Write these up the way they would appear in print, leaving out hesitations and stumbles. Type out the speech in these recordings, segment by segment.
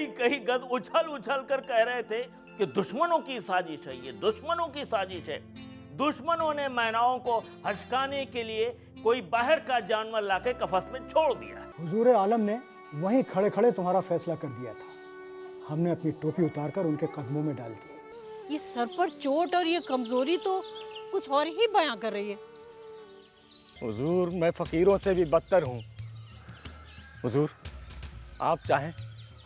कई कई गद उछल उछल कर कह रहे थे कि दुश्मनों की साजिश है, ये दुश्मनों की साजिश है। दुश्मनों ने मैनाओं को हचकाने के लिए कोई बाहर का जानवर लाके कफस में छोड़ दिया। हुजूर आलम ने वहीं खड़े खड़े तुम्हारा फैसला कर दिया था। हमने अपनी टोपी उतारकर उनके कदमों में डाल दी। ये सर पर चोट और ये कमजोरी तो कुछ और ही बयां कर रही है। हुजूर, मैं फकीरों से भी बदतर हूँ। हुजूर, आप चाहें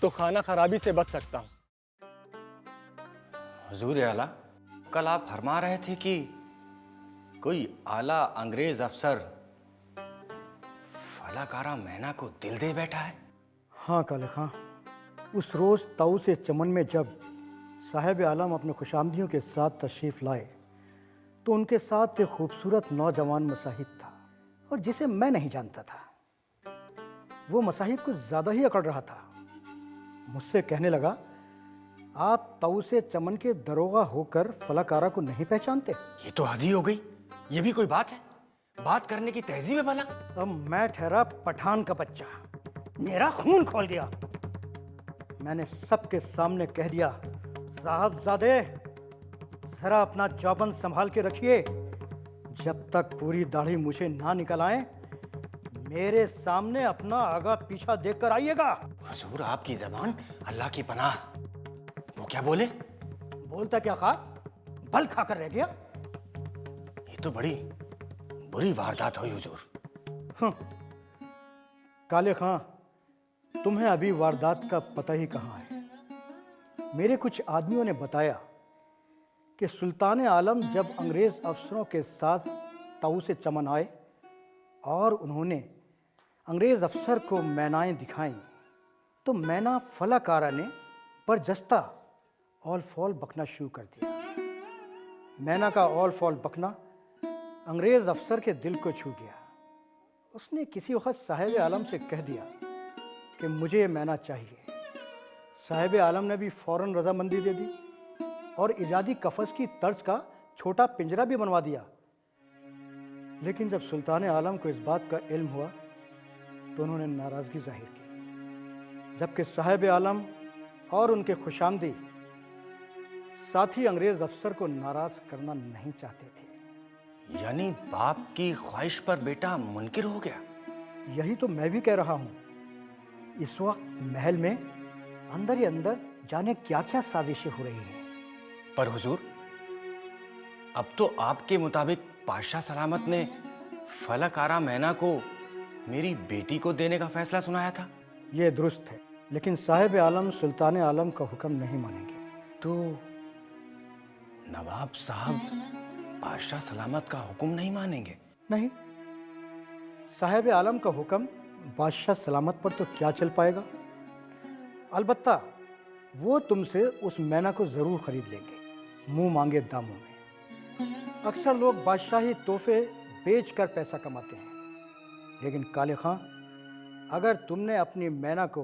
तो खाना खराबी से बच सकता हूँ। हुजूर आला, कल आप फरमा रहे थे कि कोई आला अंग्रेज अफसर फलाकारा मैना को दिल दे बैठा है। हाँ काले खां, उस रोज ताऊ से चमन में जब साहिब आलम अपने खुशामदियों के साथ तशरीफ लाए तो उनके साथ एक खूबसूरत नौजवान मसाहिब था, और जिसे मैं नहीं जानता था। वो मसाहिब कुछ ज़्यादा ही अकड़ रहा था। मुझसे कहने लगा, आप ताऊ से चमन के दरोगा होकर फलाकारा को नहीं पहचानते? ये तो हद ही हो गई। ये भी कोई बात है? बात करने की तहजीब है भला? अब मैं ठहरा पठान का बच्चा, मेरा खून खोल गया। मैंने सबके सामने कह दिया, साहबजादे जरा अपना जौबन संभाल के रखिए। जब तक पूरी दाढ़ी मुझे ना निकल आए, मेरे सामने अपना आगा पीछा देखकर आइएगा। हुजूर, आपकी जबान अल्लाह की पनाह। वो क्या बोले? बोलता क्या खा, बल खाकर रह गया। ये तो बड़ी बुरी वारदात हुई हुजूर। काले खां, तुम्हें अभी वारदात का पता ही कहाँ है। मेरे कुछ आदमियों ने बताया कि सुल्तान आलम जब अंग्रेज अफसरों के साथ ताऊ से चमन आए और उन्होंने अंग्रेज अफसर को मैनाएं दिखाईं, तो मैना फलाकारा ने बरजस्ता ऑल फॉल बकना शुरू कर दिया। मैना का ऑल फॉल बकना अंग्रेज अफसर के दिल को छू गया। उसने किसी वक्त साहिब आलम से कह दिया कि मुझे ये मैना चाहिए। साहिब आलम ने भी फौरन रजामंदी दे दी और इजादी कफस की तर्ज का छोटा पिंजरा भी बनवा दिया। लेकिन जब सुल्तान आलम को इस बात का इल्म हुआ तो उन्होंने नाराज़गी जाहिर की, जबकि साहिब आलम और उनके खुशामदी साथी अंग्रेज अफसर को नाराज करना नहीं चाहते थे। यानी बाप की ख्वाहिश पर बेटा मुनकिर हो गया। यही तो मैं भी कह रहा हूँ। इस वक्त महल में अंदर ही अंदर जाने क्या क्या साजिशें हो रही हैं। पर हुजूर, अब तो आपके मुताबिक बादशाह सलामत ने फलाकारा मैना को मेरी बेटी को देने का फैसला सुनाया था। ये दुरुस्त है, लेकिन साहिब आलम सुल्तान आलम का हुक्म नहीं मानेंगे। तो नवाब साहब बादशाह सलामत का हुक्म नहीं मानेंगे? नहीं, साहिब आलम का हुक्म बादशाह सलामत पर तो क्या चल पाएगा। अलबत्ता वो तुमसे उस मैना को जरूर खरीद लेंगे, मुंह मांगे दामों में। अक्सर लोग बादशाही तोहफे बेचकर पैसा कमाते हैं, लेकिन काले खां, अगर तुमने अपनी मैना को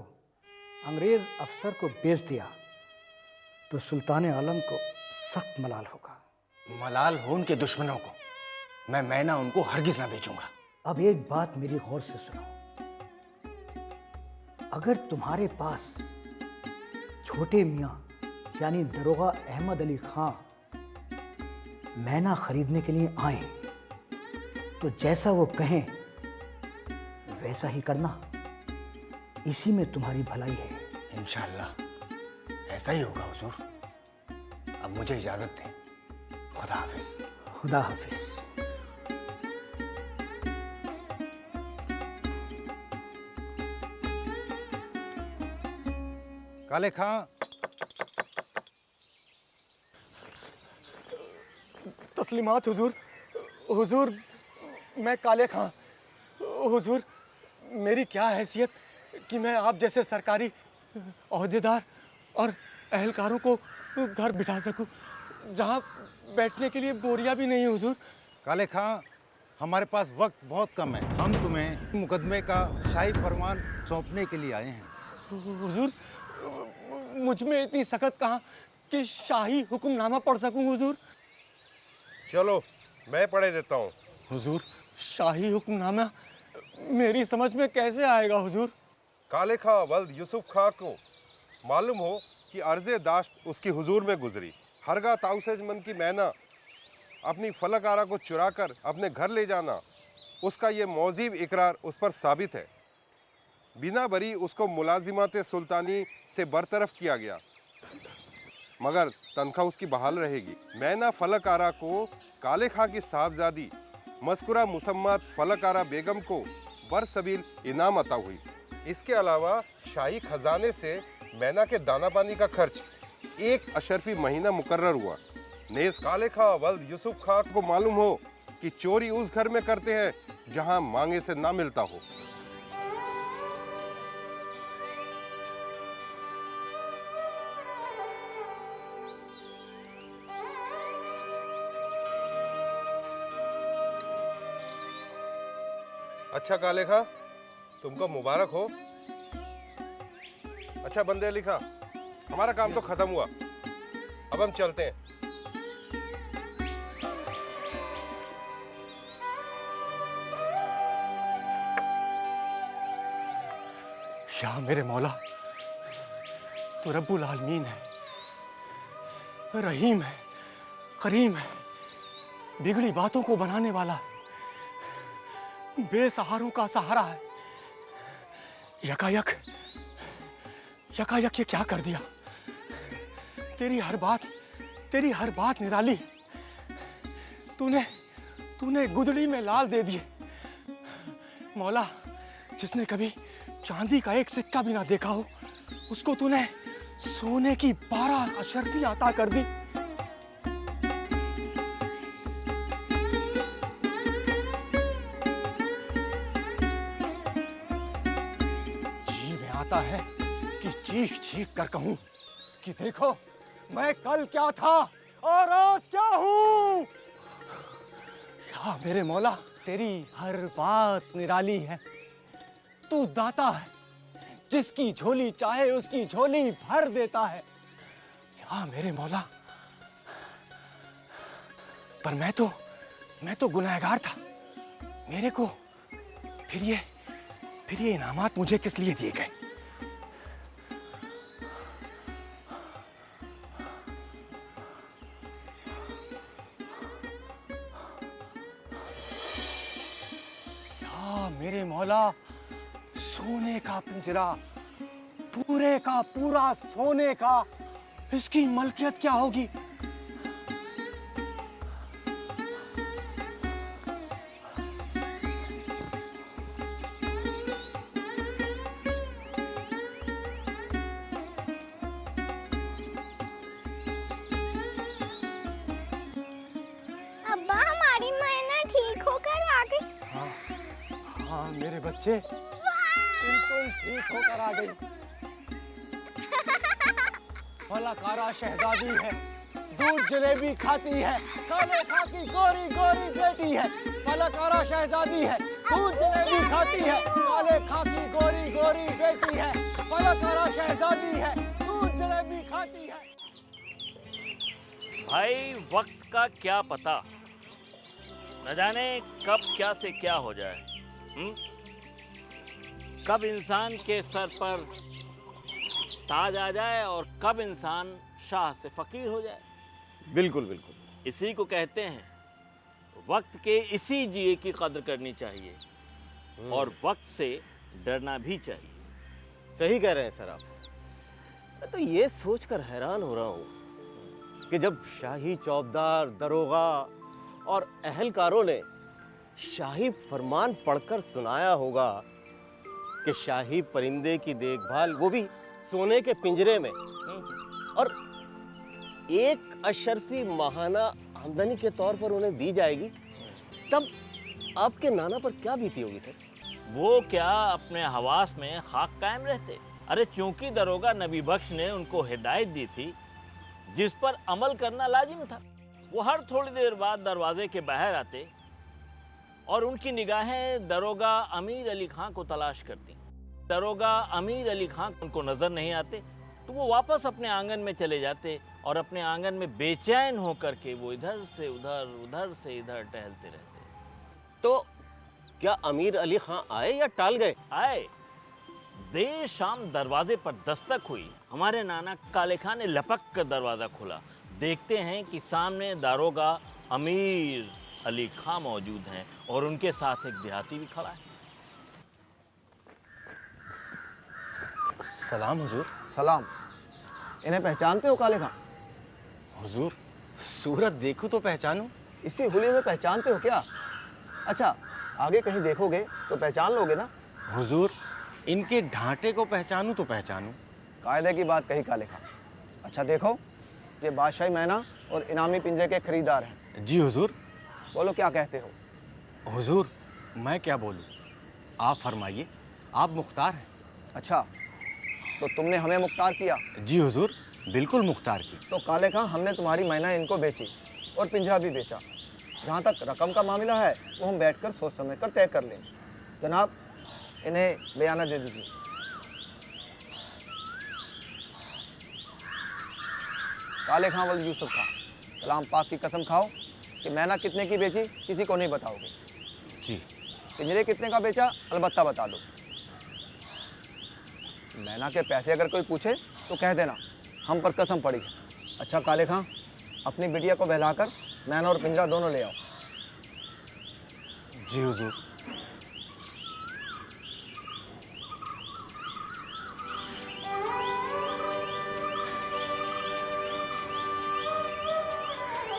अंग्रेज अफसर को बेच दिया तो सुल्तान आलम को सख्त मलाल होगा। मलाल हो उनके दुश्मनों को, मैं मैना उनको हरगिज ना बेचूंगा। अब एक बात मेरी गौर से सुनो। अगर तुम्हारे पास छोटे मियाँ यानी दरोगा अहमद अली खां मैना खरीदने के लिए आए तो जैसा वो कहें वैसा ही करना। इसी में तुम्हारी भलाई है। इंशाअल्लाह ऐसा ही होगा हुजूर। अब मुझे इजाजत दें। खुदा हाफिज। खुदा हाफिज। काले खां, तस्लीमात हुजूर। हुजूर, मैं काले खां। हुजूर, मेरी क्या हैसियत कि मैं आप जैसे सरकारी ओहदेदार और अहलकारों को घर बिठा सकूं जहां बैठने के लिए बोरियां भी नहीं है। हुजूर, काले खां, हमारे पास वक्त बहुत कम है। हम तुम्हें मुकदमे का शाही फरमान सौंपने के लिए आए हैं। हुजूर, मुझ में इतनी सख्त कहाँ कि शाही हुक्मनामा पढ़ सकूं। हुजूर, चलो मैं पढ़े देता हूँ। हुजूर, शाही हुक्मनामा मेरी समझ में कैसे आएगा। हुजूर, काले खां वल्द यूसुफ खां को मालूम हो कि अर्ज़े दाश्त उसकी हुजूर में गुजरी। हरगा ताउसेजमंद की मैना अपनी फलक आरा को चुराकर अपने घर ले जाना, उसका ये मौजीब इकरार उस पर साबित है। बिना बरी उसको मुलाजिमत सुल्तानी से बरतरफ किया गया, मगर तनख्वाह उसकी बहाल रहेगी। मैना फलक आरा को काले खां की साहबजादी मस्कुरा मुसम्मत फलक आरा बेगम को बरसबील इनाम अता हुई। इसके अलावा शाही खजाने से मैना के दाना पानी का खर्च 1 अशरफी महीना मुकर्रर हुआ। नेस काले खां वल्द यूसुफ खां को मालूम हो कि चोरी उस घर में करते हैं जहां मांगे से ना मिलता हो। अच्छा काले खां, तुमको मुबारक हो। अच्छा बंदे अली खां, हमारा काम तो खत्म हुआ, अब हम चलते हैं। या मेरे मौला, तू रब्बुल आलमीन है, रहीम है, करीम है, बिगड़ी बातों को बनाने वाला, बेसहारों का सहारा है। यकायक ये क्या कर दिया? तेरी हर बात निराली। तूने गुदड़ी में लाल दे दिए। मौला, जिसने कभी चांदी का एक सिक्का भी ना देखा हो, उसको तूने सोने की 12 अशर्फी अता कर दी। जी में आता है कि चीख चीख कर कहूं कि देखो मैं कल क्या था और आज क्या हूं। या मेरे मौला, तेरी हर बात निराली है। तू दाता है, जिसकी झोली चाहे उसकी झोली भर देता है। या मेरे मौला, पर मैं तो गुनहगार था। मेरे को फिर ये इनामात मुझे किस लिए दिए गए? या मेरे मौला, सोने का पिंजरा, पूरे का पूरा सोने का, इसकी मलकियत क्या होगी? अब्बा, हमारी मैना ठीक होकर आ गई। हाँ मेरे बच्चे, बिल्कुल ठीक होकर आ गई। फलकारा शहजादी है, दूध जलेबी खाती है, काले खां की गोरी गोरी बेटी है। फलकारा शहजादी है, दूध जलेबी खाती है, काले खां की गोरी गोरी बेटी है। फलकारा शहजादी है, दूध जलेबी खाती है। भाई, वक्त का क्या पता, न जाने कब क्या से क्या हो जाए। कब इंसान के सर पर ताज आ जाए और कब इंसान शाह से फकीर हो जाए। बिल्कुल बिल्कुल। इसी को कहते हैं वक्त के इसी जिए की कद्र करनी चाहिए और वक्त से डरना भी चाहिए। सही कह रहे हैं सर आप। मैं तो ये सोचकर हैरान हो रहा हूँ कि जब शाही चौबदार, दरोगा और अहलकारों ने शाही फरमान पढ़कर सुनाया होगा कि शाही परिंदे की देखभाल, वो भी सोने के पिंजरे में, और 1 अशरफी माहाना आमदनी के तौर पर उन्हें दी जाएगी, तब आपके नाना पर क्या बीती होगी सर? वो क्या अपने हवास में खाक कायम रहते। अरे चूंकि दरोगा नबी बख्श ने उनको हिदायत दी थी जिस पर अमल करना लाजिम था, वो हर थोड़ी देर बाद दरवाजे के बाहर आते और उनकी निगाहें दरोगा अमीर अली खां को तलाश करती। दरोगा अमीर अली खां उनको नजर नहीं आते तो वो वापस अपने आंगन में चले जाते और अपने आंगन में बेचैन होकर के वो इधर से उधर, उधर से इधर टहलते रहते। तो क्या अमीर अली खां आए या टाल गए? आए, देर शाम दरवाजे पर दस्तक हुई। हमारे नाना काले खां ने लपक कर दरवाजा खोला। देखते हैं कि सामने दारोगा अमीर अली खां मौजूद हैं और उनके साथ एक देहाती भी खड़ा है। सलाम हुजूर। सलाम। इन्हें पहचानते हो काले खां? हुजूर, सूरत देखूं तो पहचानूं। इसी हुलिये में पहचानते हो क्या? अच्छा, आगे कहीं देखोगे तो पहचान लोगे ना? हुजूर, इनके ढांटे को पहचानूं तो पहचानूं। कायदे की बात कही काले खां। अच्छा देखो, ये बादशाही मैना और इनामी पिंजरे के खरीदार हैं। जी हुजूर। बोलो क्या कहते हो? हुजूर, मैं क्या बोलूं, आप फरमाइए, आप मुख्तार हैं। अच्छा, तो तुमने हमें मुख्तार किया? जी हुजूर, बिल्कुल मुख्तार की। तो काले खां, हमने तुम्हारी मैना इनको बेची और पिंजरा भी बेचा। जहाँ तक रकम का मामला है वो हम बैठकर सोच समझ कर तय कर लेंगे। जनाब, इन्हें बयाना दे दीजिए। काले खां वली यूसुफ खां, कलाम पाक की कसम खाओ कि मैना कितने की बेची किसी को नहीं बताओगे। जी। पिंजरे कितने का बेचा अलबत्ता बता दो। मैना के पैसे अगर कोई पूछे तो कह देना हम पर कसम पड़ी है। अच्छा काले खां, अपनी बिटिया को बहलाकर मैना और पिंजरा दोनों ले आओ। जी हुजूर।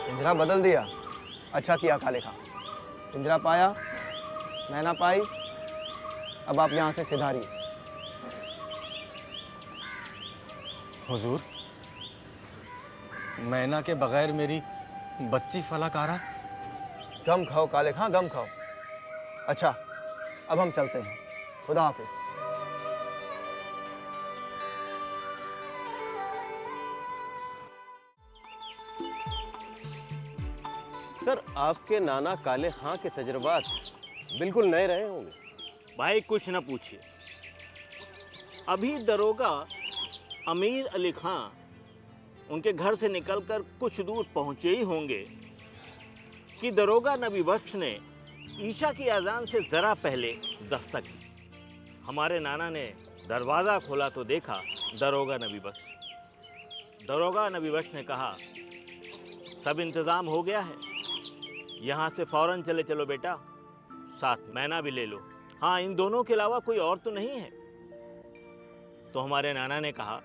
पिंजरा बदल दिया। अच्छा किया काले खां। पिंजरा पाया, मैना पाई, अब आप यहाँ से सिधारिए। हुजूर, मैना के बगैर मेरी बच्ची फलाकारा। गम खाओ काले खां, गम खाओ। अच्छा, अब हम चलते हैं। खुदा हाफिज। सर, आपके नाना काले खां के तजुर्बात बिल्कुल नए रहे होंगे। भाई कुछ न पूछिए। अभी दरोगा अमीर अली खां उनके घर से निकलकर कुछ दूर पहुंचे ही होंगे कि दरोगा नबी बख्श ने ईशा की अजान से ज़रा पहले दस्तक की। हमारे नाना ने दरवाज़ा खोला तो देखा दरोगा नबी बख्श। दरोगा नबी बख्श ने कहा, सब इंतज़ाम हो गया है, यहाँ से फ़ौरन चले चलो बेटा, साथ मैना भी ले लो। हाँ, इन दोनों के अलावा कोई और तो नहीं है। तो हमारे नाना ने कहा,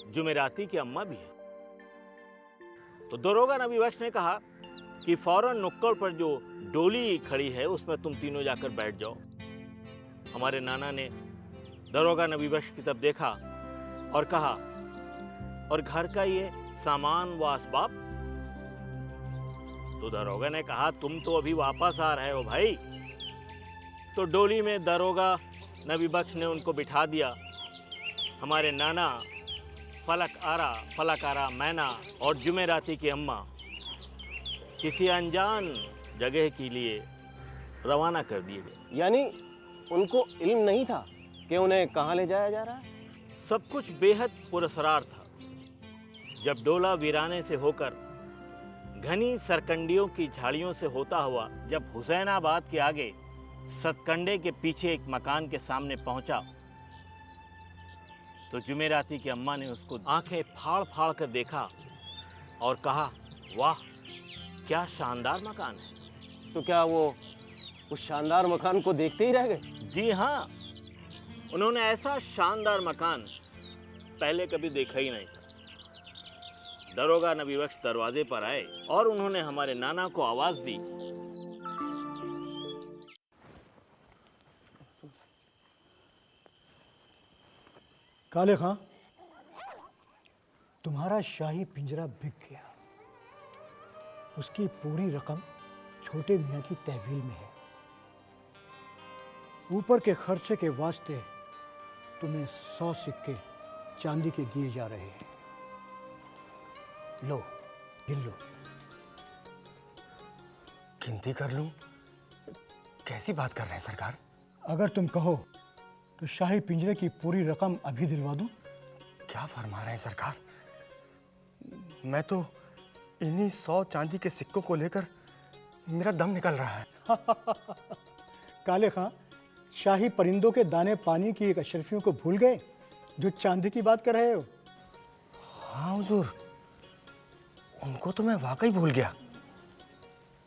जुमेराती की अम्मा भी है। तो दरोगा नबी बख्श ने कहा कि फ़ौरन नुक्कड़ पर जो डोली खड़ी है उसमें तुम तीनों जाकर बैठ जाओ। हमारे नाना ने दरोगा नबी बख्श की तरफ देखा और कहा, और घर का ये सामान व असबाब? तो दरोगा ने कहा, तुम तो अभी वापस आ रहे हो भाई। तो डोली में दरोगा नबी बख्श ने उनको बिठा दिया। हमारे नाना फलकारा मैना और जुमेराती की अम्मा किसी अनजान जगह के लिए रवाना कर दिए गए। यानी उनको इल्म नहीं था कि उन्हें कहाँ ले जाया जा रहा है? सब कुछ बेहद पुरस्कार था। जब डोला वीराने से होकर घनी सरकंडियों की झाड़ियों से होता हुआ जब हुसैनाबाद के आगे सतकंडे के पीछे एक मकान के सामने पहुंचा तो जुमेराती की अम्मा ने उसको आंखें फाड़ फाड़ कर देखा और कहा, वाह क्या शानदार मकान है। तो क्या वो उस शानदार मकान को देखते ही रह गए? जी हाँ, उन्होंने ऐसा शानदार मकान पहले कभी देखा ही नहीं था। दरोगा नबी बख्श दरवाजे पर आए और उन्होंने हमारे नाना को आवाज दी। काले खां, तुम्हारा शाही पिंजरा बिक गया। उसकी पूरी रकम छोटे मियाँ की तहवील में है। ऊपर के खर्चे के वास्ते तुम्हें 100 सिक्के चांदी के दिए जा रहे हैं। लो, गिन लो। गिनती कर लूं? कैसी बात कर रहे हैं सरकार? अगर तुम कहो तो शाही पिंजरे की पूरी रकम अभी दिलवा दूं। क्या फरमा रहे हैं सरकार? मैं तो इन्हीं 100 चांदी के सिक्कों को लेकर मेरा दम निकल रहा है। काले खां, शाही परिंदों के दाने पानी की एक अशरफियों को भूल गए जो चांदी की बात कर रहे हो? हाँ हुजूर, उनको तो मैं वाकई भूल गया।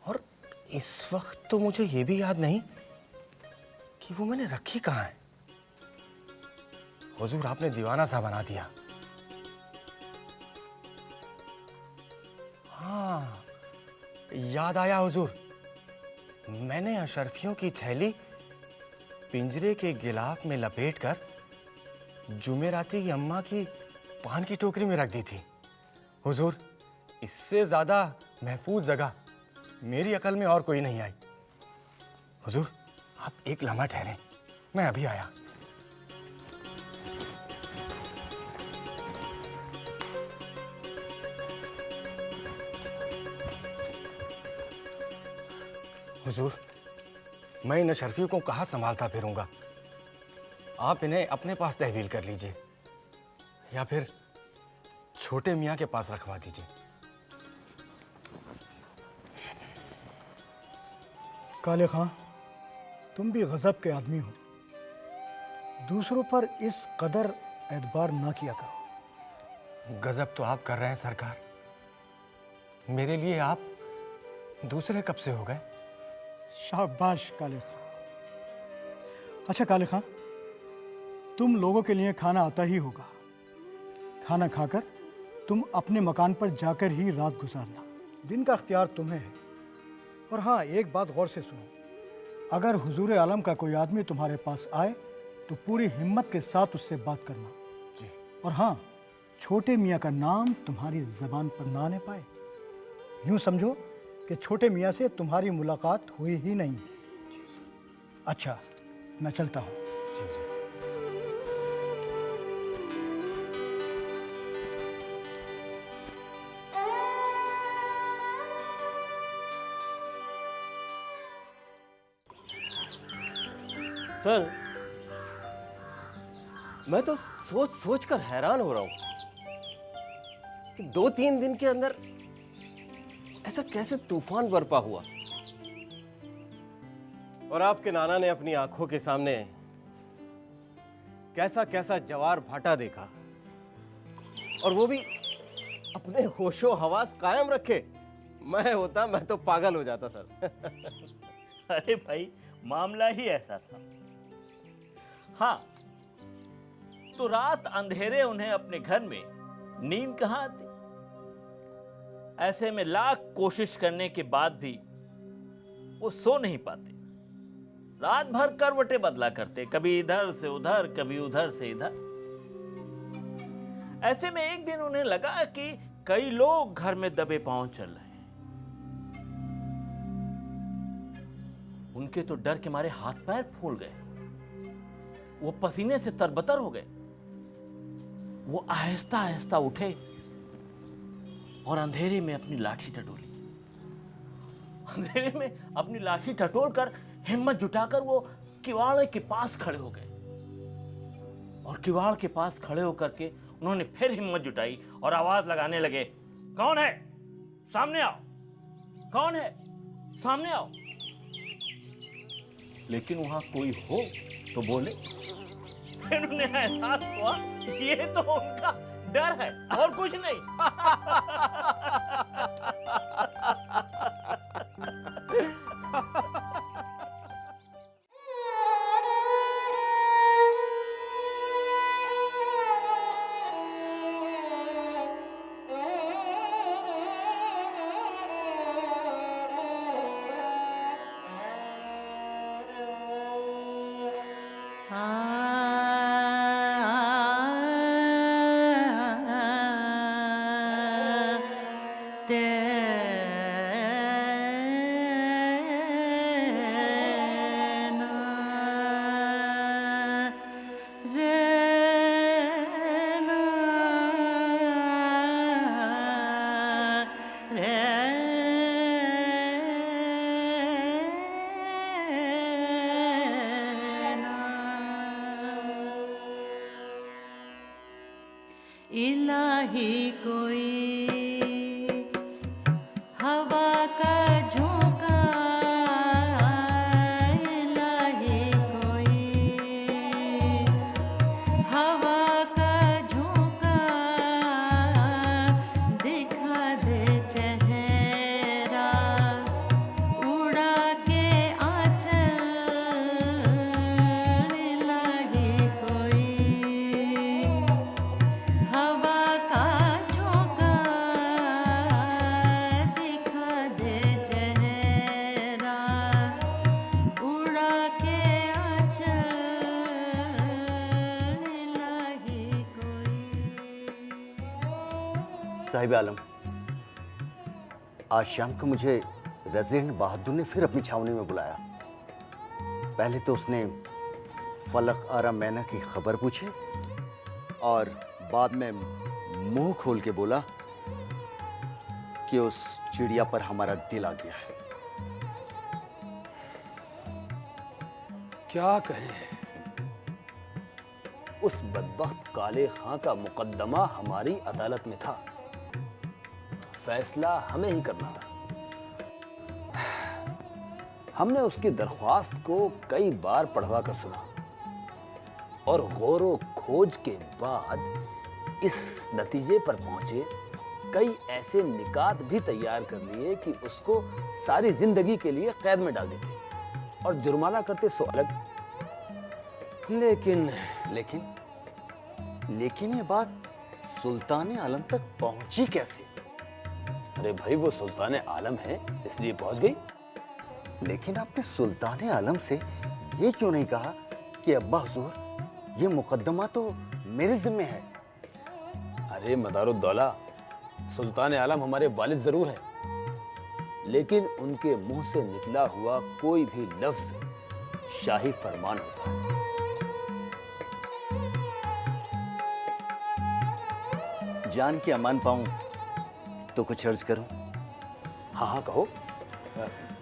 और इस वक्त तो मुझे ये भी याद नहीं कि वो मैंने रखी कहाँ है। हुजूर, आपने दीवाना सा बना दिया। हाँ, याद आया हुजूर, मैंने अशरफियों की थैली पिंजरे के गिलाफ में लपेटकर जुमेराती अम्मा की पान की टोकरी में रख दी थी। हुजूर, इससे ज्यादा महफूज जगह मेरी अकल में और कोई नहीं आई। हुजूर, आप एक लम्हा ठहरें, मैं अभी आया। हुजूर, मैं इन अशरफियों को कहाँ संभालता फिरूंगा। आप इन्हें अपने पास तहवील कर लीजिए या फिर छोटे मियाँ के पास रखवा दीजिए। काले खां, तुम भी गजब के आदमी हो। दूसरों पर इस कदर एतबार ना किया करो। गजब तो आप कर रहे हैं सरकार। मेरे लिए आप दूसरे कब से हो गए? शाबाश काले खां। अच्छा काले खां, तुम लोगों के लिए खाना आता ही होगा। खाना खाकर तुम अपने मकान पर जाकर ही रात गुजारना। दिन का अख्तियार तुम्हें है। और हाँ, एक बात गौर से सुनो, अगर हुजूर आलम का कोई आदमी तुम्हारे पास आए तो पूरी हिम्मत के साथ उससे बात करना। और हाँ, छोटे मियाँ का नाम तुम्हारी ज़बान पर ना आने पाए। यूँ समझो कि छोटे मियाँ से तुम्हारी मुलाकात हुई ही नहीं। अच्छा, मैं चलता हूँ। सर, मैं तो सोच सोच कर हैरान हो रहा हूं कि 2-3 दिन के अंदर ऐसा कैसे तूफान बरपा हुआ और आपके नाना ने अपनी आंखों के सामने कैसा कैसा जवार भाटा देखा, और वो भी अपने होशो हवास कायम रखे। मैं होता मैं तो पागल हो जाता सर। अरे भाई, मामला ही ऐसा था। हाँ, तो रात अंधेरे उन्हें अपने घर में नींद कहाँ आती। ऐसे में लाख कोशिश करने के बाद भी वो सो नहीं पाते। रात भर करवटें बदला करते, कभी इधर से उधर, कभी उधर से इधर। ऐसे में एक दिन उन्हें लगा कि कई लोग घर में दबे पांव चल रहे हैं। उनके तो डर के मारे हाथ पैर फूल गए, वो पसीने से तरबतर हो गए। वो आहिस्ता आहिस्ता उठे और अंधेरे में अपनी लाठी टटोली। अंधेरे में अपनी लाठी टटोल कर हिम्मत जुटाकर वो किवाड़ के पास खड़े हो गए। और किवाड़ के पास खड़े होकर के उन्होंने फिर हिम्मत जुटाई और आवाज लगाने लगे, कौन है? सामने आओ। कौन है? सामने आओ। लेकिन वहां कोई हो तो बोले। फिर उन्हें एहसास हुआ ये तो उनका डर है और कुछ नहीं। इलाही कोई हवा का झोंका, इलाही कोई साहिब आलम, आज शाम को मुझे रेजिडेंट बहादुर ने फिर अपनी छावनी में बुलाया। पहले तो उसने फलक आरा मैना की खबर पूछी और बाद में मुंह खोल के बोला कि उस चिड़िया पर हमारा दिल आ गया है। क्या कहें, उस बदबख्त काले खां का मुकद्दमा हमारी अदालत में था, फैसला हमें ही करना था। हमने उसकी दरख्वास्त को कई बार पढ़वा कर सुना और गौर खोज के बाद इस नतीजे पर पहुंचे, कई ऐसे निकात भी तैयार कर लिए कि उसको सारी जिंदगी के लिए कैद में डाल देते और जुर्माना करते सो अलग। लेकिन लेकिन ये बात सुल्तान आलम तक पहुंची कैसे? अरे भाई, वो सुल्तान आलम है इसलिए पहुंच गई। लेकिन आपने सुल्तान आलम से ये क्यों नहीं कहा कि अब्बा हुजूर, ये मुकद्दमा तो मेरे जिम्मे है? अरे मदारुद्दौला, सुल्तान आलम हमारे वालिद जरूर हैं, लेकिन उनके मुंह से निकला हुआ कोई भी लफ्ज शाही फरमान होता है। जान के अमान पाऊं तो कुछ अर्ज करूं? हाँ हाँ कहो,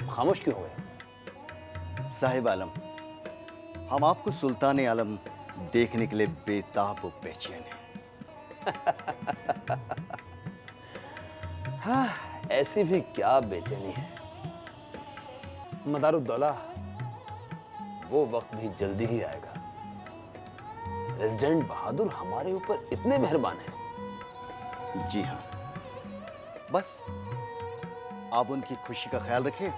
खामोश क्यों हो गए? साहिब आलम, हम आपको सुल्तान आलम देखने के लिए बेताब और बेचैन हैं। हाँ, ऐसी भी क्या बेचैनी है मदारुद्दौला, वो वक्त भी जल्दी ही आएगा। रेजिडेंट बहादुर हमारे ऊपर इतने मेहरबान हैं। जी हाँ, बस आप उनकी खुशी का ख्याल रखें।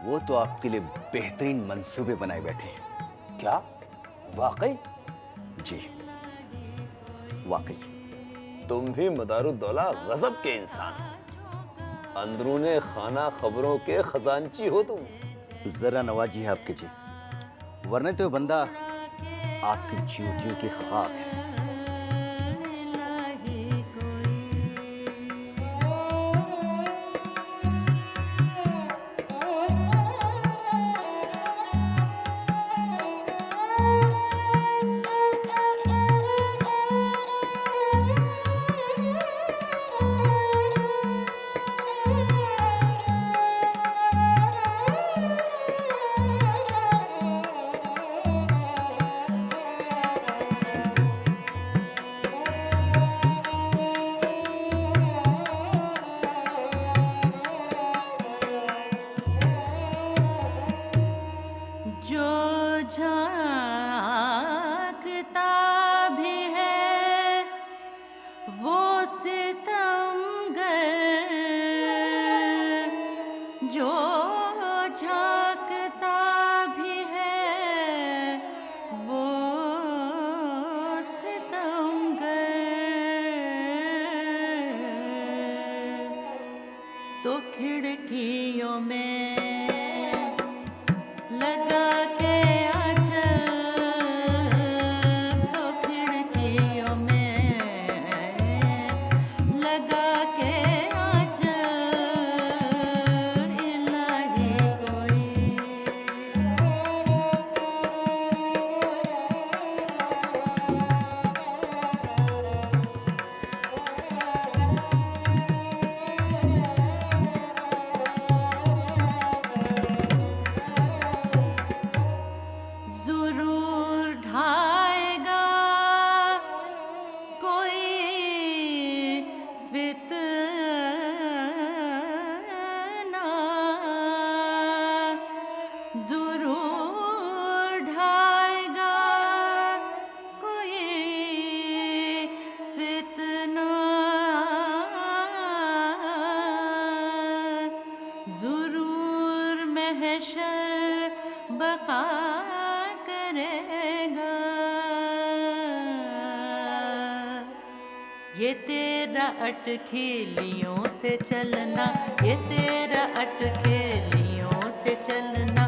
वो तो आपके लिए बेहतरीन मंसूबे बनाए बैठे हैं। क्या वाकई? जी वाकई। तुम भी मदारुद्दौला गजब के इंसान हो। अंदरूने खाना खबरों के खजांची हो तुम। जरा नवाजी है आपके जी, वरना तो बंदा आपकी जूतियों की खाक है। तो खिड़कियों में लगा के आंचल, तो खिड़कियों में लगा के आंचल, इलाही कोई जरूर ढाएगा कोई फितना, जरूर ढाएगा कोई फितना, जरूर महशर बका करेगा। ये तेरा अटखेलियों से चलना, ये तेरा अटखेलियों से चलना,